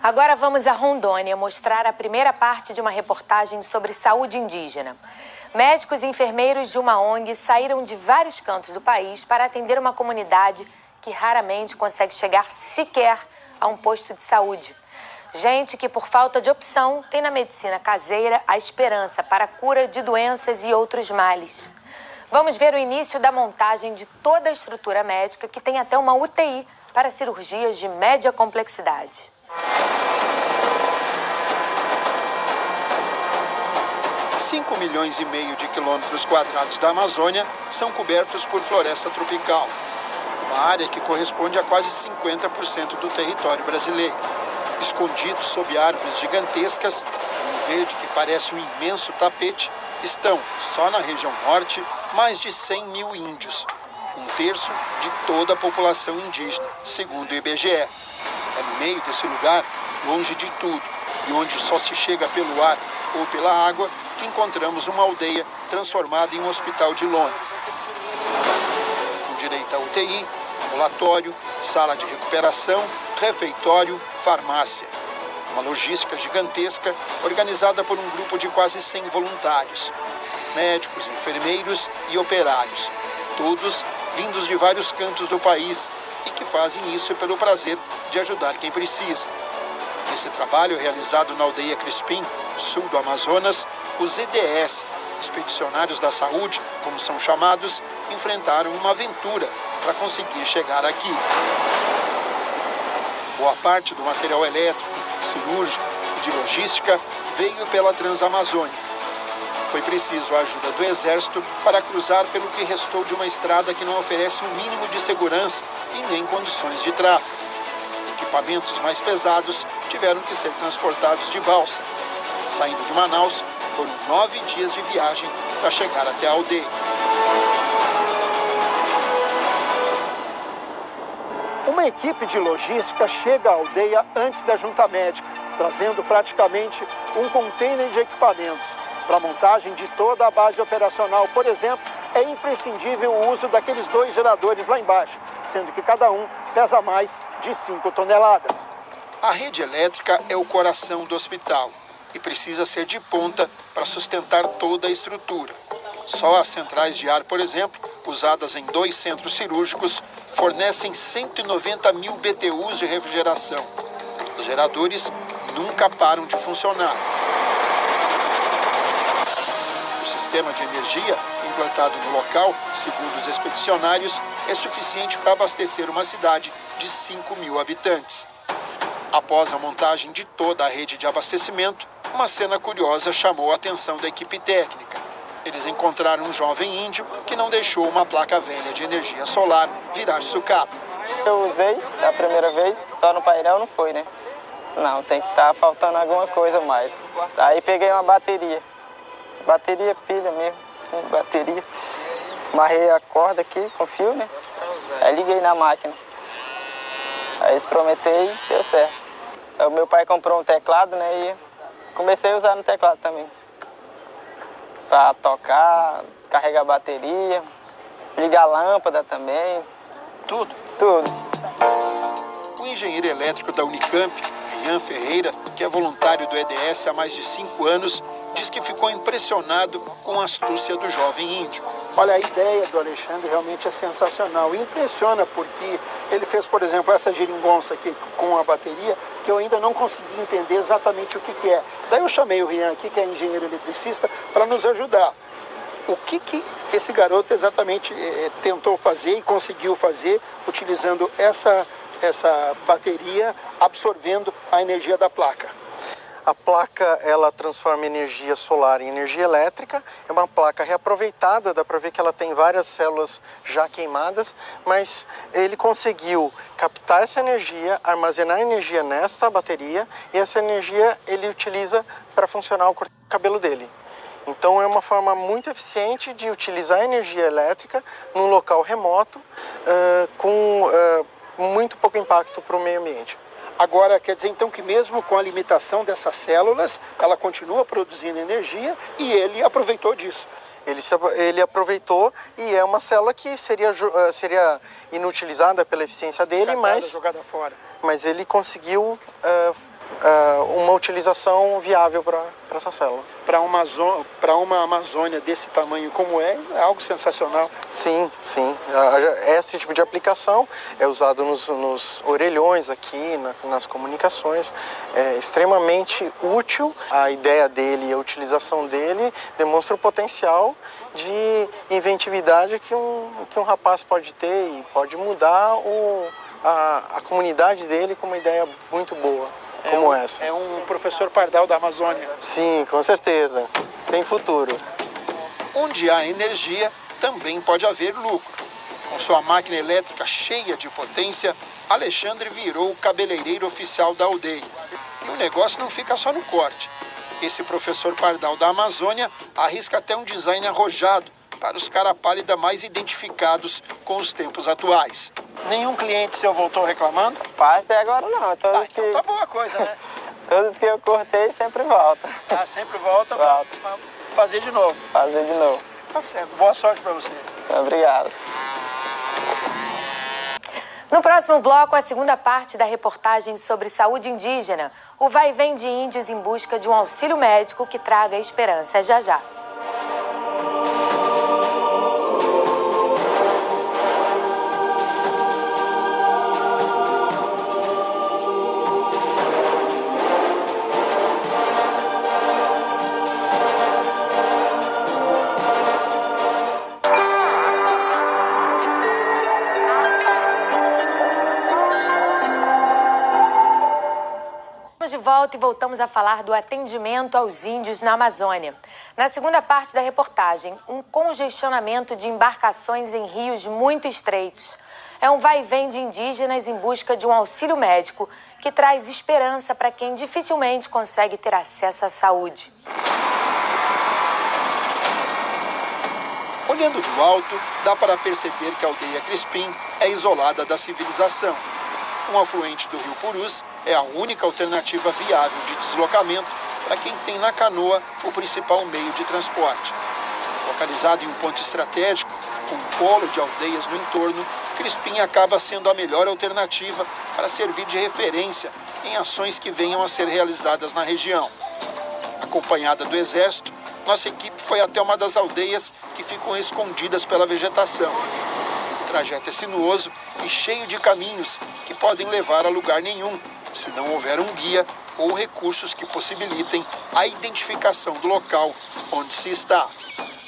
Agora vamos a Rondônia mostrar a primeira parte de uma reportagem sobre saúde indígena. Médicos e enfermeiros de uma ONG saíram de vários cantos do país para atender uma comunidade que raramente consegue chegar sequer a um posto de saúde. Gente que, por falta de opção, tem na medicina caseira a esperança para a cura de doenças e outros males. Vamos ver o início da montagem de toda a estrutura médica, que tem até uma UTI para cirurgias de média complexidade. 5,5 milhões de quilômetros quadrados da Amazônia são cobertos por floresta tropical, uma área que corresponde a quase 50% do território brasileiro. Escondidos sob árvores gigantescas, um verde que parece um imenso tapete, estão, só na região norte, mais de 100 mil índios, um terço de toda a população indígena, segundo o IBGE. É no meio desse lugar, longe de tudo, e onde só se chega pelo ar ou pela água, que encontramos uma aldeia transformada em um hospital de lona. Com direito a UTI, ambulatório, sala de recuperação, refeitório, farmácia. Uma logística gigantesca organizada por um grupo de quase 100 voluntários. Médicos, enfermeiros e operários. Todos vindos de vários cantos do país e que fazem isso pelo prazer de ajudar quem precisa. Nesse trabalho realizado na aldeia Crispim, sul do Amazonas, os EDS, expedicionários da saúde, como são chamados, enfrentaram uma aventura para conseguir chegar aqui. Boa parte do material elétrico, cirúrgico e de logística veio pela Transamazônica. Foi preciso a ajuda do Exército para cruzar pelo que restou de uma estrada que não oferece um mínimo de segurança e nem condições de tráfego. Equipamentos mais pesados tiveram que ser transportados de balsa. Saindo de Manaus, foram 9 dias de viagem para chegar até a aldeia. Uma equipe de logística chega à aldeia antes da junta médica, trazendo praticamente um container de equipamentos. Para a montagem de toda a base operacional, por exemplo, é imprescindível o uso daqueles 2 geradores lá embaixo, sendo que cada um pesa mais de 5 toneladas. A rede elétrica é o coração do hospital e precisa ser de ponta para sustentar toda a estrutura. Só as centrais de ar, por exemplo, usadas em 2 centros cirúrgicos, fornecem 190 mil BTUs de refrigeração. Os geradores nunca param de funcionar. O sistema de energia implantado no local, segundo os expedicionários, é suficiente para abastecer uma cidade de 5 mil habitantes. Após a montagem de toda a rede de abastecimento, uma cena curiosa chamou a atenção da equipe técnica. Eles encontraram um jovem índio que não deixou uma placa velha de energia solar virar sucata. Eu usei a primeira vez, só no painel não foi, né? Não, tem que estar faltando alguma coisa a mais. Aí peguei uma bateria. Bateria, pilha mesmo, sim, bateria. Amarrei a corda aqui com fio, né? Aí liguei na máquina. Aí prometei e deu certo. Aí o meu pai comprou um teclado, né? E comecei a usar no teclado também. Pra tocar, carregar a bateria, ligar a lâmpada também. Tudo. Tudo. O engenheiro elétrico da Unicamp, Rian Ferreira, que é voluntário do EDS há mais de 5 anos, diz que ficou impressionado com a astúcia do jovem índio. Olha, a ideia do Alexandre realmente é sensacional. Impressiona porque ele fez, por exemplo, essa geringonça aqui com a bateria, que eu ainda não consegui entender exatamente o que é. Daí eu chamei o Rian aqui, que é engenheiro eletricista, para nos ajudar. O que esse garoto exatamente tentou fazer e conseguiu fazer utilizando essa bateria, absorvendo a energia da placa? A placa, ela transforma energia solar em energia elétrica, é uma placa reaproveitada, dá para ver que ela tem várias células já queimadas, mas ele conseguiu captar essa energia, armazenar energia nessa bateria e essa energia ele utiliza para funcionar o corte do cabelo dele. Então é uma forma muito eficiente de utilizar a energia elétrica num local remoto com muito pouco impacto para o meio ambiente. Agora, quer dizer então que mesmo com a limitação dessas células, ela continua produzindo energia e ele aproveitou disso. Ele aproveitou e é uma célula que seria inutilizada pela eficiência dele, jogada fora. Mas ele conseguiu uma utilização viável para essa célula. Para uma Amazônia desse tamanho como é algo sensacional. Sim, sim. Esse tipo de aplicação é usado nos orelhões aqui, nas comunicações. É extremamente útil. A ideia dele e a utilização dele demonstra o potencial de inventividade que um rapaz pode ter e pode mudar a comunidade dele com uma ideia muito boa. Como essa. É um professor Pardal da Amazônia. Sim, com certeza. Tem futuro. Onde há energia, também pode haver lucro. Com sua máquina elétrica cheia de potência, Alexandre virou o cabeleireiro oficial da aldeia. E o negócio não fica só no corte. Esse professor Pardal da Amazônia arrisca até um design arrojado para os cara pálida mais identificados com os tempos atuais. Nenhum cliente seu voltou reclamando? Até agora não. Todos que... Então tá boa coisa, né? Todos que eu cortei sempre voltam. Ah, sempre volta para fazer de novo. Fazer de novo. Tá certo. Boa sorte para você. Obrigado. No próximo bloco, a segunda parte da reportagem sobre saúde indígena. O vai e vem de índios em busca de um auxílio médico que traga esperança. Já já. De volta e voltamos a falar do atendimento aos índios na Amazônia. Na segunda parte da reportagem, um congestionamento de embarcações em rios muito estreitos. É um vai e vem de indígenas em busca de um auxílio médico que traz esperança para quem dificilmente consegue ter acesso à saúde. Olhando do alto, dá para perceber que a aldeia Crispim é isolada da civilização. Um afluente do rio Purus é a única alternativa viável de deslocamento para quem tem na canoa o principal meio de transporte. Localizado em um ponto estratégico, com um polo de aldeias no entorno, Crispim acaba sendo a melhor alternativa para servir de referência em ações que venham a ser realizadas na região. Acompanhada do Exército, nossa equipe foi até uma das aldeias que ficam escondidas pela vegetação. O trajeto é sinuoso e cheio de caminhos que podem levar a lugar nenhum, se não houver um guia ou recursos que possibilitem a identificação do local onde se está.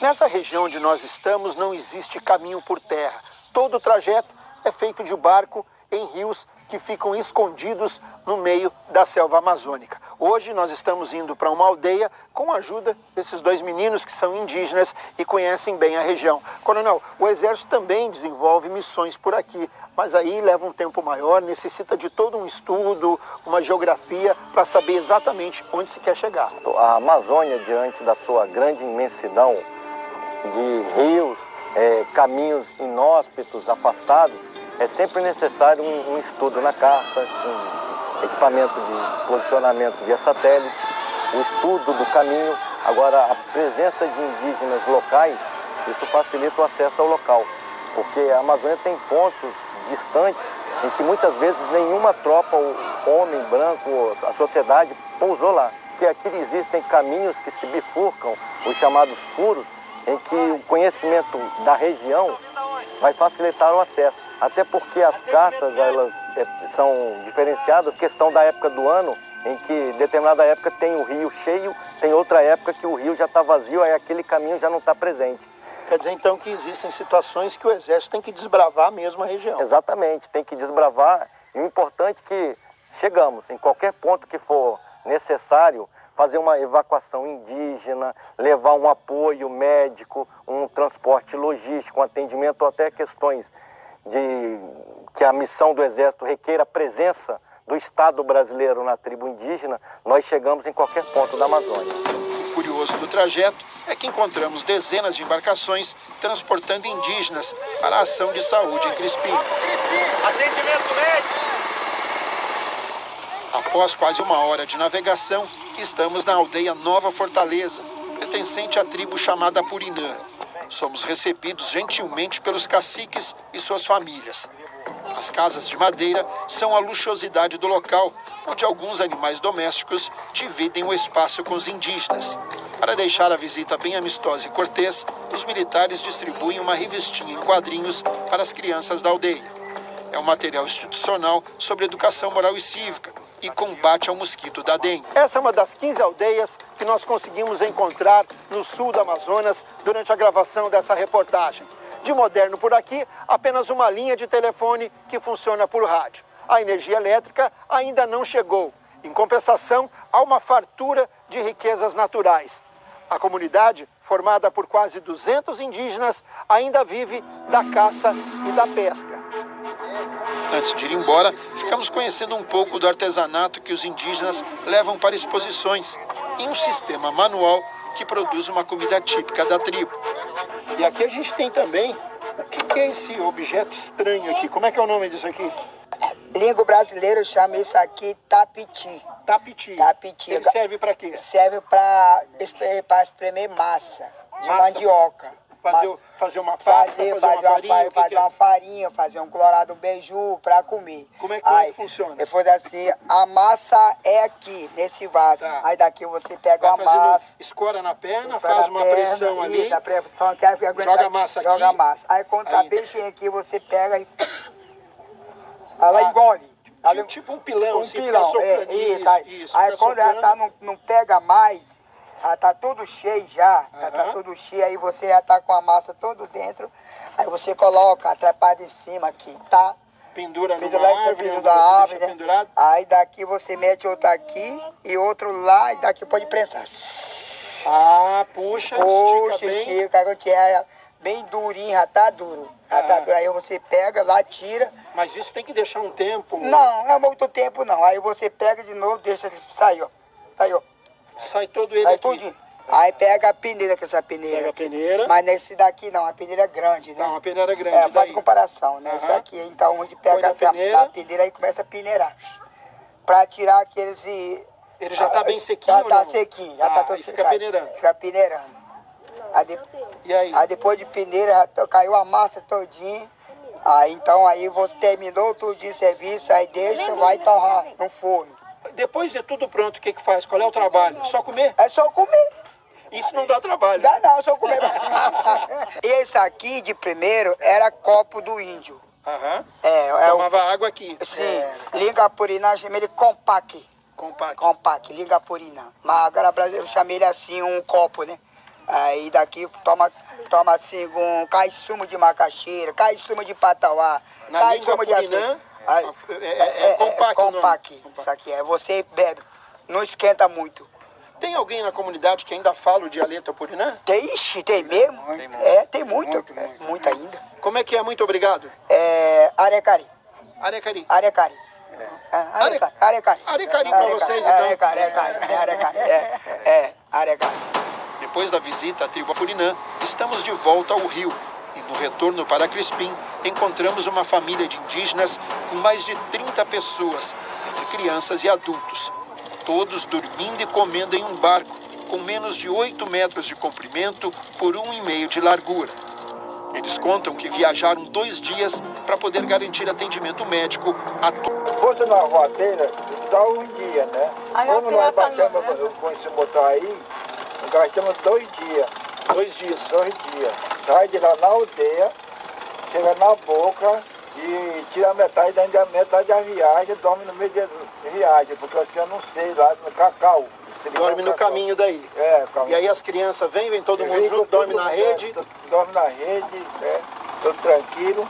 Nessa região onde nós estamos não existe caminho por terra. Todo o trajeto é feito de barco em rios que ficam escondidos no meio da selva amazônica. Hoje nós estamos indo para uma aldeia com a ajuda desses dois meninos que são indígenas e conhecem bem a região. Coronel, o Exército também desenvolve missões por aqui, mas aí leva um tempo maior, necessita de todo um estudo, uma geografia para saber exatamente onde se quer chegar. A Amazônia, diante da sua grande imensidão de rios, caminhos inóspitos, afastados, é sempre necessário um estudo na carta, um equipamento de posicionamento via satélite, o estudo do caminho. Agora, a presença de indígenas locais, isso facilita o acesso ao local, porque a Amazônia tem pontos distantes em que muitas vezes nenhuma tropa, ou homem branco, ou a sociedade pousou lá. Porque aqui existem caminhos que se bifurcam, os chamados furos, em que o conhecimento da região vai facilitar o acesso. Até porque as cartas, elas são diferenciadas, questão da época do ano, em que determinada época tem o rio cheio, tem outra época que o rio já está vazio, aí aquele caminho já não está presente. Quer dizer, então, que existem situações que o Exército tem que desbravar mesmo a região. Exatamente, tem que desbravar. E o importante é que chegamos, em qualquer ponto que for necessário, fazer uma evacuação indígena, levar um apoio médico, um transporte logístico, um atendimento, ou até questões de que a missão do Exército requer a presença do Estado brasileiro na tribo indígena, nós chegamos em qualquer ponto da Amazônia. O curioso do trajeto é que encontramos dezenas de embarcações transportando indígenas para a ação de saúde em Crispim. Atendimento médico! Após quase uma hora de navegação, estamos na aldeia Nova Fortaleza, pertencente à tribo chamada Purinã. Somos recebidos gentilmente pelos caciques e suas famílias. As casas de madeira são a luxuosidade do local, onde alguns animais domésticos dividem o espaço com os indígenas. Para deixar a visita bem amistosa e cortês, os militares distribuem uma revistinha em quadrinhos para as crianças da aldeia. É um material institucional sobre educação moral e cívica e combate ao mosquito da dengue. Essa é uma das 15 aldeias que nós conseguimos encontrar no sul do Amazonas durante a gravação dessa reportagem. De moderno por aqui, apenas uma linha de telefone que funciona por rádio. A energia elétrica ainda não chegou. Em compensação, há uma fartura de riquezas naturais. A comunidade, formada por quase 200 indígenas, ainda vive da caça e da pesca. Antes de ir embora, ficamos conhecendo um pouco do artesanato que os indígenas levam para exposições em um sistema manual que produz uma comida típica da tribo. E aqui a gente tem também, o que é esse objeto estranho aqui? Como é que é o nome disso aqui? Língua brasileira chama isso aqui tapiti. Tapiti. Tapiti. Ele serve para quê? Serve para espremer massa de mandioca. Fazer uma pasta, fazer uma farinha, fazer um colorado beiju para comer. Como é que funciona? Depois assim, a massa é aqui, nesse vaso. Tá. Aí daqui você pega a massa. Escora na perna, faz uma pressão ali. Isso, a pressão que joga a massa aqui. Joga a massa. Aí quando tá bem cheio aqui, você pega e ela engole. Tipo um pilão, um pilão, isso. Aí quando ela tá, não pega mais, já tá tudo cheio já, tá tudo cheio, aí você já tá com a massa todo dentro, aí você coloca a trepada em cima aqui, tá? Pendura da árvore, né? Aí daqui você mete outro aqui e outro lá, e daqui pode prensar. Puxa, estica, quando é bem durinho, já tá duro. Aí você pega lá, tira. Mas isso tem que deixar um tempo? Não é muito tempo não. Aí você pega de novo, deixa ele sair, ó. Aí, ó. Sai todo ele aqui. Tudinho. Aí pega a peneira, que essa peneira. Pega a peneira. Mas nesse daqui não, a peneira é grande, né? Não, a peneira é grande. Faz comparação, né? Isso aqui, então, onde pega a peneira e começa a peneirar. Pra tirar aqueles... Ele já tá bem sequinho, já tá sequinho, já tá todo sequinho. Fica peneirando. Fica peneirando. E aí? Aí depois de peneira, já caiu a massa todinha. Aí então, aí você terminou tudinho o serviço, aí deixa, vai torrar no forno. Depois de tudo pronto, o que faz? Qual é o trabalho? Só comer? É só comer. Isso não dá trabalho. Dá não, só comer. Esse aqui, de primeiro, era copo do índio. Tomava água aqui. Sim, Lingapurina, chama ele compact. Compact, Lingapurina. Mas agora brasileiro chama ele assim, um copo, né? Aí daqui toma assim, cai sumo de macaxeira, cai sumo de patauá, cai sumo de açúcar. Compact. Isso aqui é, você bebe, não esquenta muito. Tem alguém na comunidade que ainda fala o dialeto apurinã? Tem mesmo. Tem muito ainda. Como é que é? Muito obrigado. Arecari. Arecari. Arecari. Arecari pra vocês, então. Arecari. Depois da visita à tribo Apurinã, estamos de volta ao rio. E no retorno para Crispim, encontramos uma família de indígenas com mais de 30 pessoas, entre crianças e adultos. Todos dormindo e comendo em um barco, com menos de 8 metros de comprimento por 1,5 de largura. Eles contam que viajaram 2 dias para poder garantir atendimento médico a todos. Se fosse na roteira, dá um dia, né? Como nós baixamos com esse motor aí, gastamos 2 dias. 2 dias? 2 dias. Sai de lá na aldeia, chega na boca e tira metade da viagem, dorme no meio da viagem, porque assim eu não sei, lá no cacau. Dorme no caminho daí. Caminho. E aí as crianças vêm todo mundo junto, dorme na rede. Dorme na rede, tudo tranquilo.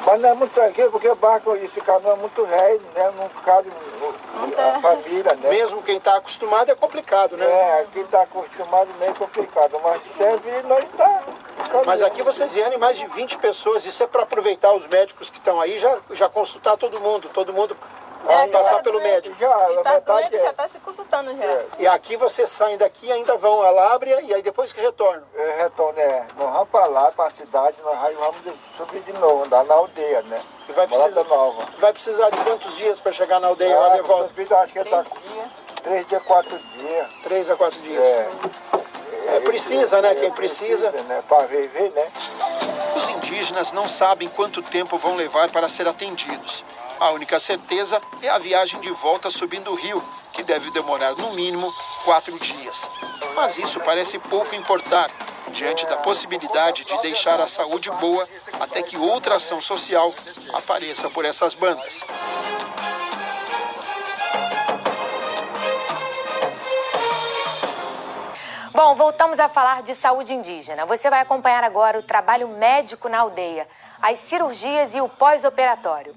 Mas não é muito tranquilo, porque o barco, esse canoa é muito velho, né? Não cabe a família, né? Mesmo quem está acostumado é complicado, né? Quem está acostumado meio complicado, mas serve nós tá. Mas aqui vocês vierem mais de 20 pessoas, isso é para aproveitar os médicos que estão aí, já consultar todo mundo passar pelo médico. Já está se consultando já. E aqui vocês saem daqui e ainda vão a Lábrea e aí depois que retornam. Nós vamos para lá, para a cidade, nós vamos subir de novo, andar na aldeia, né? E vai precisar de quantos dias para chegar na aldeia lá de volta? Acho que está 3 dias, 4 dias. 3 a 4 dias. Precisa, né? Quem precisa. Né? Para viver, né? Os indígenas não sabem quanto tempo vão levar para ser atendidos. A única certeza é a viagem de volta subindo o rio, que deve demorar no mínimo 4 dias. Mas isso parece pouco importar, diante da possibilidade de deixar a saúde boa até que outra ação social apareça por essas bandas. Bom, voltamos a falar de saúde indígena. Você vai acompanhar agora o trabalho médico na aldeia, as cirurgias e o pós-operatório.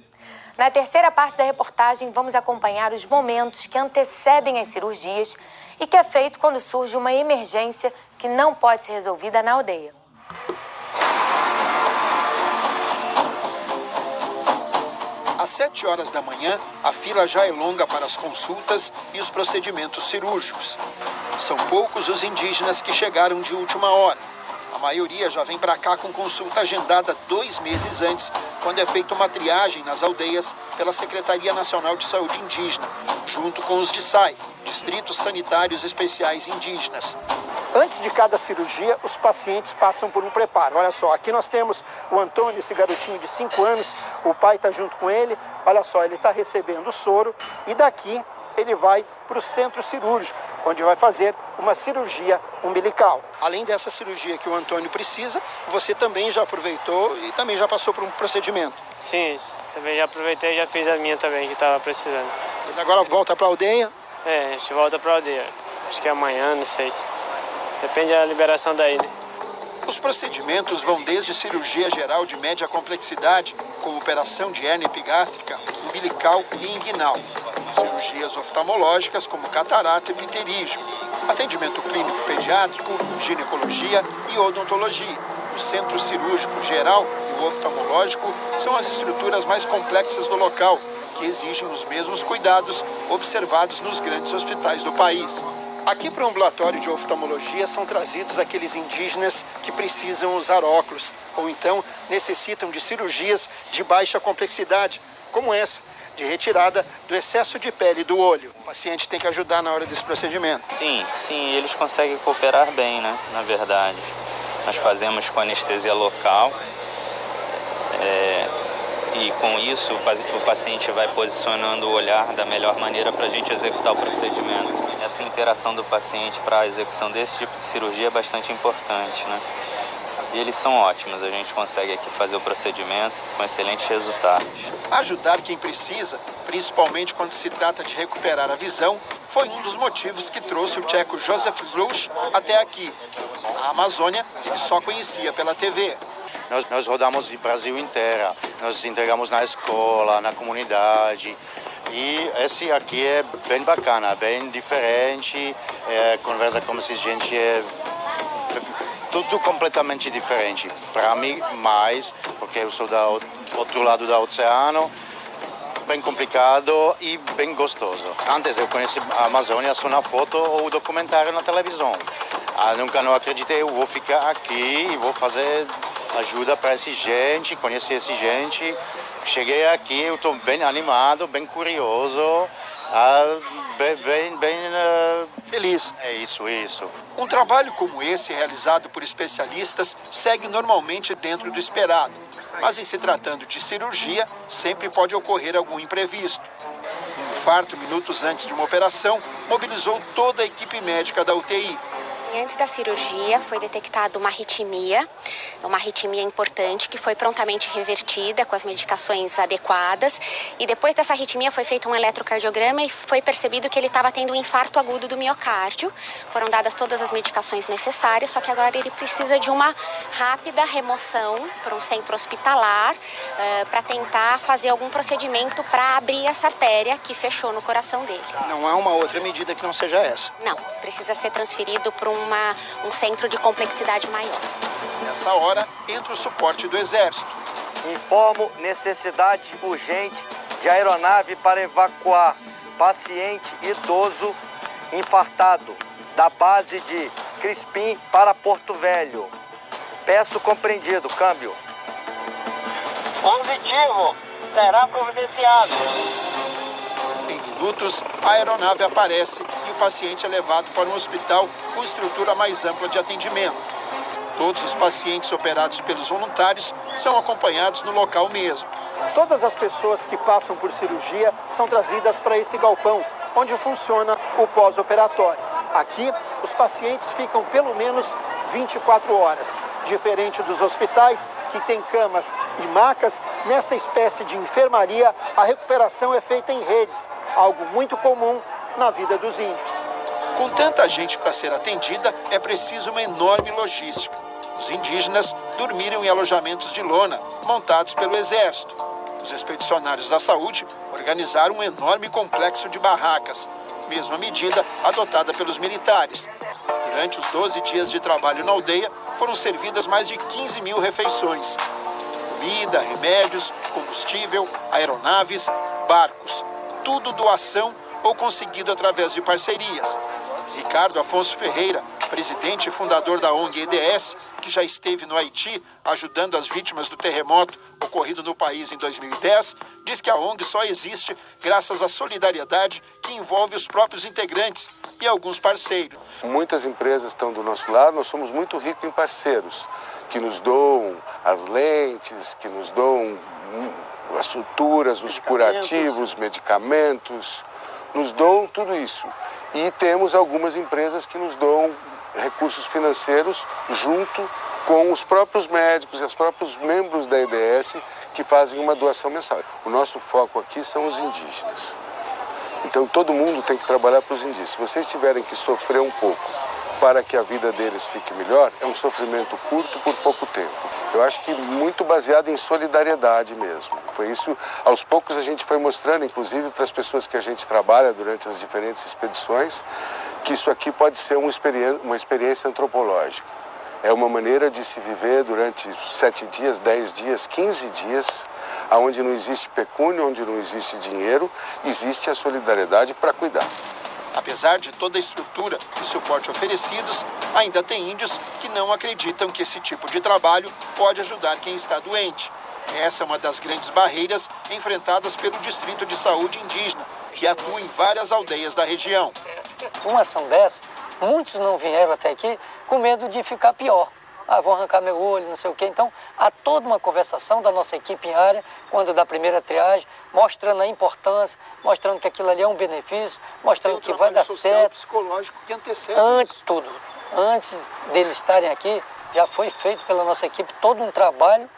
Na terceira parte da reportagem, vamos acompanhar os momentos que antecedem as cirurgias e que é feito quando surge uma emergência que não pode ser resolvida na aldeia. Às 7 horas da manhã, a fila já é longa para as consultas e os procedimentos cirúrgicos. São poucos os indígenas que chegaram de última hora. A maioria já vem para cá com consulta agendada 2 meses antes, quando é feita uma triagem nas aldeias pela Secretaria Nacional de Saúde Indígena, junto com os DSAI, Distritos Sanitários Especiais Indígenas. Antes de cada cirurgia, os pacientes passam por um preparo. Olha só, aqui nós temos o Antônio, esse garotinho de 5 anos, o pai está junto com ele. Olha só, ele está recebendo o soro e daqui ele vai para o centro cirúrgico, onde vai fazer uma cirurgia umbilical. Além dessa cirurgia que o Antônio precisa, você também já aproveitou e também já passou por um procedimento. Sim, também já aproveitei e já fiz a minha também, que estava precisando. Mas agora volta para a aldeia? É, a gente volta para a aldeia. Acho que é amanhã, não sei. Depende da liberação daí, né? Os procedimentos vão desde cirurgia geral de média complexidade, como operação de hérnia epigástrica, umbilical e inguinal, cirurgias oftalmológicas como catarata e pterígio, atendimento clínico pediátrico, ginecologia e odontologia. O centro cirúrgico geral e o oftalmológico são as estruturas mais complexas do local, que exigem os mesmos cuidados observados nos grandes hospitais do país. Aqui para o ambulatório de oftalmologia são trazidos aqueles indígenas que precisam usar óculos ou então necessitam de cirurgias de baixa complexidade, como essa, de retirada do excesso de pele do olho. O paciente tem que ajudar na hora desse procedimento. Sim, eles conseguem cooperar bem, né? Na verdade. Nós fazemos com anestesia local e com isso o paciente vai posicionando o olhar da melhor maneira para a gente executar o procedimento. Essa interação do paciente para a execução desse tipo de cirurgia é bastante importante, né? E eles são ótimos, a gente consegue aqui fazer o procedimento com excelentes resultados. Ajudar quem precisa, principalmente quando se trata de recuperar a visão, foi um dos motivos que trouxe o tcheco Josef Grush até aqui. A Amazônia ele só conhecia pela TV. Nós rodamos o Brasil inteiro, nós entregamos na escola, na comunidade. E esse aqui é bem bacana, bem diferente, conversa com essa gente é tudo completamente diferente. Para mim, mais, porque eu sou do outro lado do oceano, bem complicado e bem gostoso. Antes eu conheci a Amazônia só na foto ou documentário na televisão. Nunca não acreditei, eu vou ficar aqui e vou fazer ajuda para essa gente, conhecer essa gente. Cheguei aqui, eu estou bem animado, bem curioso, bem feliz. É isso. Um trabalho como esse, realizado por especialistas, segue normalmente dentro do esperado. Mas em se tratando de cirurgia, sempre pode ocorrer algum imprevisto. Um infarto minutos antes de uma operação mobilizou toda a equipe médica da UTI. Antes da cirurgia foi detectada uma arritmia importante que foi prontamente revertida com as medicações adequadas. E depois dessa arritmia foi feito um eletrocardiograma e foi percebido que ele estava tendo um infarto agudo do miocárdio. Foram dadas todas as medicações necessárias, só que agora ele precisa de uma rápida remoção para um centro hospitalar para tentar fazer algum procedimento para abrir essa artéria que fechou no coração dele. Não há uma outra medida que não seja essa? Não, precisa ser transferido para um centro de complexidade maior. Nessa hora, entra o suporte do Exército. Informo necessidade urgente de aeronave para evacuar paciente idoso infartado da base de Crispim para Porto Velho. Peço compreendido, câmbio. Positivo, será providenciado. Em minutos, a aeronave aparece e o paciente é levado para um hospital com estrutura mais ampla de atendimento. Todos os pacientes operados pelos voluntários são acompanhados no local mesmo. Todas as pessoas que passam por cirurgia são trazidas para esse galpão, onde funciona o pós-operatório. Aqui, os pacientes ficam pelo menos 24 horas. Diferente dos hospitais, que têm camas e macas, nessa espécie de enfermaria, a recuperação é feita em redes, algo muito comum na vida dos índios. Com tanta gente para ser atendida, é preciso uma enorme logística. Os indígenas dormiram em alojamentos de lona, montados pelo Exército. Os expedicionários da saúde organizaram um enorme complexo de barracas, mesma medida adotada pelos militares. Durante os 12 dias de trabalho na aldeia, foram servidas mais de 15 mil refeições. Comida, remédios, combustível, aeronaves, barcos. Tudo doação ou conseguido através de parcerias. Ricardo Afonso Ferreira, presidente e fundador da ONG EDS, que já esteve no Haiti ajudando as vítimas do terremoto ocorrido no país em 2010, diz que a ONG só existe graças à solidariedade que envolve os próprios integrantes e alguns parceiros. Muitas empresas estão do nosso lado, nós somos muito ricos em parceiros, que nos doam as lentes, que nos doam as suturas, os curativos, medicamentos, nos doam tudo isso. E temos algumas empresas que nos doam recursos financeiros junto com os próprios médicos e os próprios membros da EDS que fazem uma doação mensal. O nosso foco aqui são os indígenas. Então todo mundo tem que trabalhar para os indígenas. Se vocês tiverem que sofrer um pouco para que a vida deles fique melhor, é um sofrimento curto por pouco tempo. Eu acho que muito baseado em solidariedade mesmo. Foi isso, aos poucos a gente foi mostrando, inclusive para as pessoas que a gente trabalha durante as diferentes expedições, que isso aqui pode ser uma experiência antropológica. É uma maneira de se viver durante 7 dias, 10 dias, 15 dias, onde não existe pecúnia, onde não existe dinheiro, existe a solidariedade para cuidar. Apesar de toda a estrutura e suporte oferecidos, ainda tem índios que não acreditam que esse tipo de trabalho pode ajudar quem está doente. Essa é uma das grandes barreiras enfrentadas pelo Distrito de Saúde Indígena, que atua em várias aldeias da região. Uma ação dessa, muitos não vieram até aqui com medo de ficar pior. Vou arrancar meu olho, não sei o quê. Então, há toda uma conversação da nossa equipe em área, quando da primeira triagem, mostrando a importância, mostrando que aquilo ali é um benefício, mostrando que vai dar certo. Psicológico que antecede Antes deles estarem aqui, já foi feito pela nossa equipe todo um trabalho,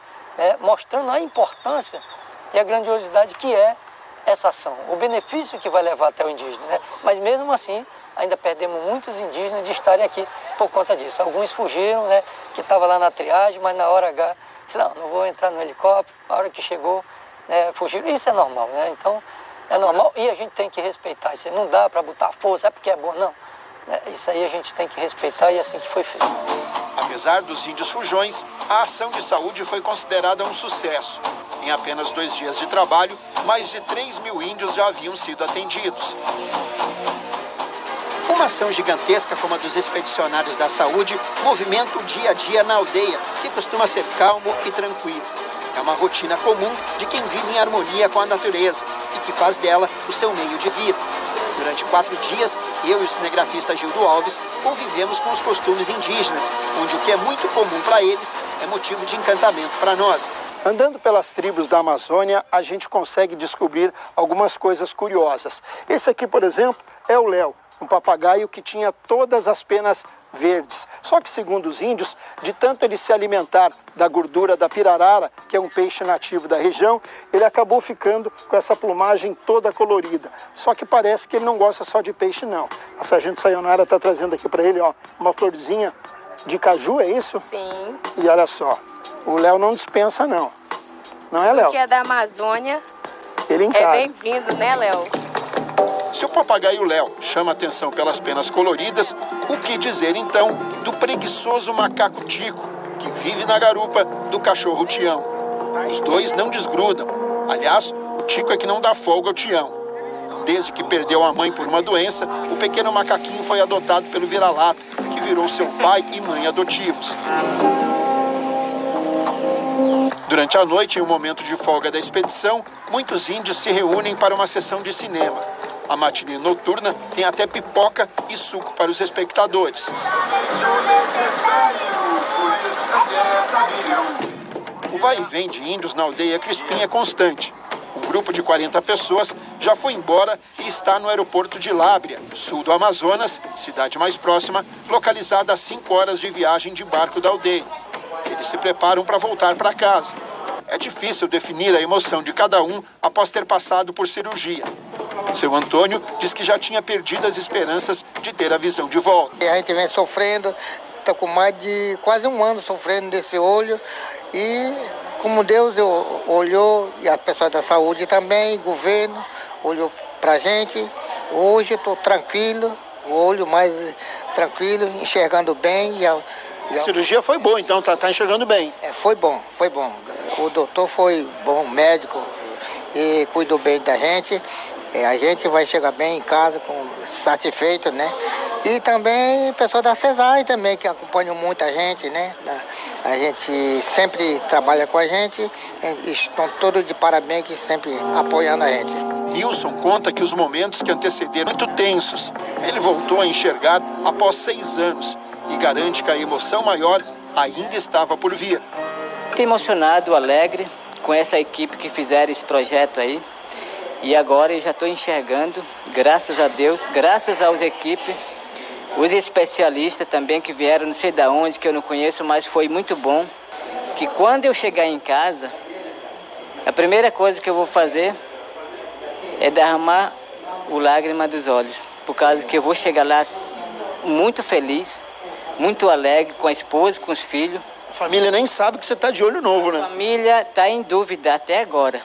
mostrando a importância e a grandiosidade que é essa ação, o benefício que vai levar até o indígena, né? Mas mesmo assim, ainda perdemos muitos indígenas de estarem aqui por conta disso. Alguns fugiram, né, que estavam lá na triagem, mas na hora H, disse, não vou entrar no helicóptero, na hora que chegou, fugiram. Isso é normal, né? Então, é normal e a gente tem que respeitar. Isso aí não dá para botar força, é porque é bom, não. Isso aí a gente tem que respeitar e é assim que foi feito. Apesar dos índios fujões, a ação de saúde foi considerada um sucesso. Em apenas 2 dias de trabalho, mais de 3 mil índios já haviam sido atendidos. Uma ação gigantesca como a dos expedicionários da saúde movimenta o dia a dia na aldeia, que costuma ser calmo e tranquilo. É uma rotina comum de quem vive em harmonia com a natureza e que faz dela o seu meio de vida. Durante 4 dias, eu e o cinegrafista Gildo Alves convivemos com os costumes indígenas, onde o que é muito comum para eles é motivo de encantamento para nós. Andando pelas tribos da Amazônia, a gente consegue descobrir algumas coisas curiosas. Esse aqui, por exemplo, é o Léo, um papagaio que tinha todas as penas verdes. Só que, segundo os índios, de tanto ele se alimentar da gordura da pirarara, que é um peixe nativo da região, ele acabou ficando com essa plumagem toda colorida. Só que parece que ele não gosta só de peixe, não. A sargento Sayonara está trazendo aqui para ele, uma florzinha de caju, é isso? Sim. E olha só, o Léo não dispensa, não. Não é, Léo? Que é da Amazônia. Ele em casa. É bem-vindo, né, Léo? Se o papagaio Léo chama atenção pelas penas coloridas, o que dizer então do preguiçoso macaco Tico, que vive na garupa do cachorro Tião? Os dois não desgrudam. Aliás, o Tico é que não dá folga ao Tião. Desde que perdeu a mãe por uma doença, o pequeno macaquinho foi adotado pelo vira-lata, que virou seu pai e mãe adotivos. Durante a noite, em um momento de folga da expedição, muitos índios se reúnem para uma sessão de cinema. A matinê noturna tem até pipoca e suco para os espectadores. O vai e vem de índios na aldeia Crispim é constante. Um grupo de 40 pessoas já foi embora e está no aeroporto de Lábrea, sul do Amazonas, cidade mais próxima, localizada a 5 horas de viagem de barco da aldeia. Eles se preparam para voltar para casa. É difícil definir a emoção de cada um após ter passado por cirurgia. Seu Antônio diz que já tinha perdido as esperanças de ter a visão de volta. A gente vem sofrendo, está com mais de quase um ano sofrendo desse olho e como Deus olhou e as pessoas da saúde também, o governo olhou para a gente. Hoje eu estou tranquilo, o olho mais tranquilo, enxergando bem. A cirurgia foi boa, então tá enxergando bem. Foi bom, foi bom. O doutor foi bom, médico, e cuidou bem da gente. A gente vai chegar bem em casa, satisfeito, né? E também o pessoal da CESAI também, que acompanham muita gente, né? A gente sempre trabalha com a gente, estão todos de parabéns, que sempre apoiando a gente. Nilson conta que os momentos que antecederam muito tensos. Ele voltou a enxergar após 6 anos e garante que a emoção maior ainda estava por vir. Estou emocionado, alegre com essa equipe que fizeram esse projeto aí. E agora eu já estou enxergando, graças a Deus, graças às equipes, os especialistas também que vieram, não sei de onde, que eu não conheço, mas foi muito bom. Que quando eu chegar em casa, a primeira coisa que eu vou fazer é derramar o lágrima dos olhos. Por causa que eu vou chegar lá muito feliz, muito alegre, com a esposa, com os filhos. A família nem sabe que você está de olho novo, né? A família está em dúvida até agora.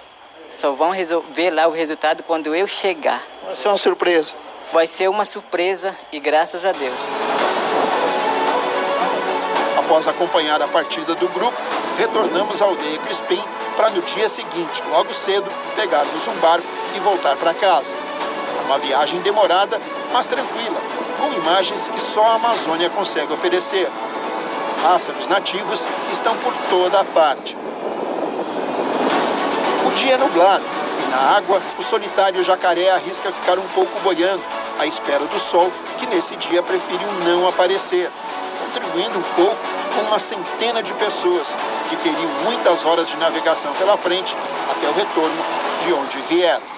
Só vão ver lá o resultado quando eu chegar. Vai ser uma surpresa. Vai ser uma surpresa e graças a Deus. Após acompanhar a partida do grupo, retornamos à aldeia Crispim para no dia seguinte, logo cedo, pegarmos um barco e voltar para casa. Uma viagem demorada, mas tranquila, com imagens que só a Amazônia consegue oferecer. Pássaros nativos estão por toda a parte. O dia é nublado e na água o solitário jacaré arrisca ficar um pouco boiando, à espera do sol, que nesse dia preferiu não aparecer, contribuindo um pouco com uma centena de pessoas que teriam muitas horas de navegação pela frente até o retorno de onde vieram.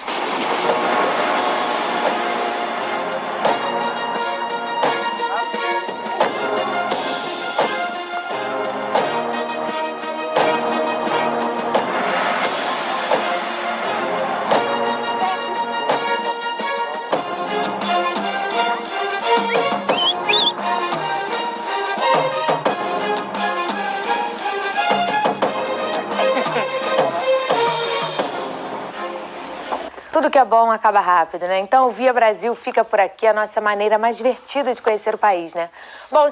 Tudo que é bom acaba rápido, né? Então o Via Brasil fica por aqui, a nossa maneira mais divertida de conhecer o país, né? Bom,